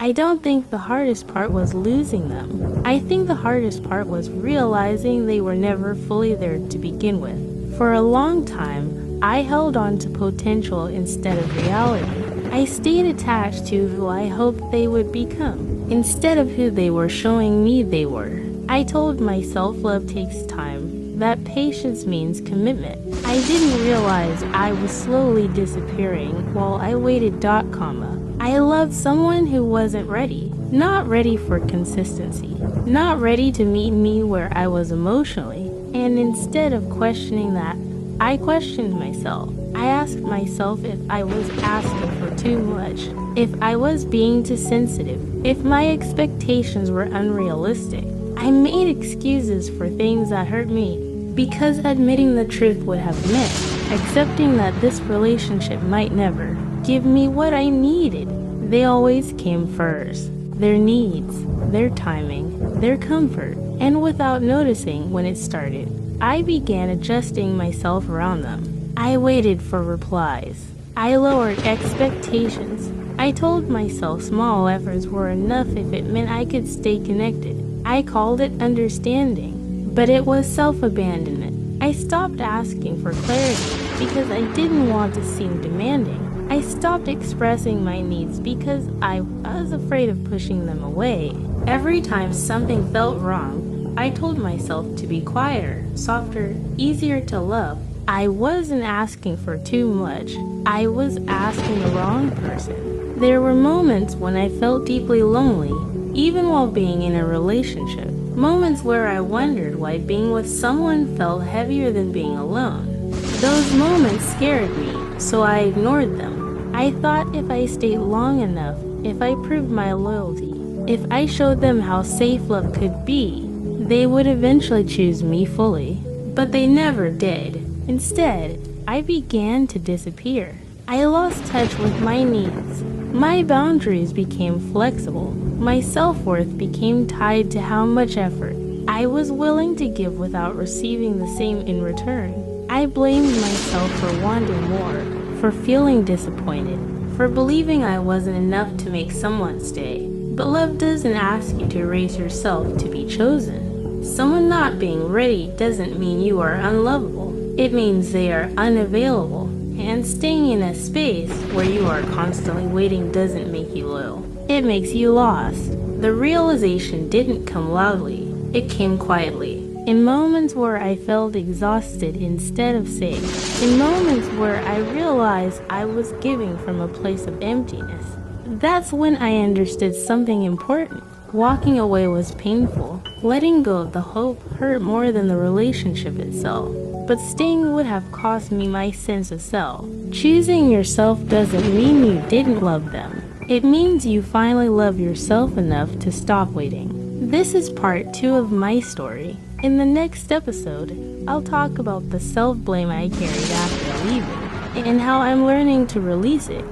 I don't think the hardest part was losing them. I think the hardest part was realizing they were never fully there to begin with. For a long time, I held on to potential instead of reality. I stayed attached to who I hoped they would become, instead of who they were showing me they were. I told myself love takes time, that patience means commitment. I didn't realize I was slowly disappearing while I waited. I loved someone who wasn't ready, not ready for consistency, not ready to meet me where I was emotionally. And instead of questioning that, I questioned myself. I asked myself if I was asking for too much, if I was being too sensitive, if my expectations were unrealistic. I made excuses for things that hurt me, because admitting the truth would have meant accepting that this relationship might never give me what I needed. They always came first. Their needs, their timing, their comfort, and without noticing when it started, I began adjusting myself around them. I waited for replies. I lowered expectations. I told myself small efforts were enough if it meant I could stay connected. I called it understanding, but it was self-abandonment. I stopped asking for clarity because I didn't want to seem demanding. I stopped expressing my needs because I was afraid of pushing them away. Every time something felt wrong, I told myself to be quieter, softer, easier to love. I wasn't asking for too much. I was asking the wrong person. There were moments when I felt deeply lonely, even while being in a relationship. Moments where I wondered why being with someone felt heavier than being alone. Those moments scared me, so I ignored them. I thought if I stayed long enough, if I proved my loyalty, if I showed them how safe love could be, they would eventually choose me fully. But they never did. Instead, I began to disappear. I lost touch with my needs. My boundaries became flexible. My self-worth became tied to how much effort I was willing to give without receiving the same in return. I blamed myself for wanting more, for feeling disappointed, for believing I wasn't enough to make someone stay. But love doesn't ask you to raise yourself to be chosen. Someone not being ready doesn't mean you are unlovable. It means they are unavailable. And staying in a space where you are constantly waiting doesn't make you loyal. It makes you lost. The realization didn't come loudly. It came quietly. In moments where I felt exhausted instead of safe. In moments where I realized I was giving from a place of emptiness. That's when I understood something important. Walking away was painful. Letting go of the hope hurt more than the relationship itself. But staying would have cost me my sense of self. Choosing yourself doesn't mean you didn't love them. It means you finally love yourself enough to stop waiting. This is part 2 of my story. In the next episode, I'll talk about the self-blame I carried after leaving, and how I'm learning to release it.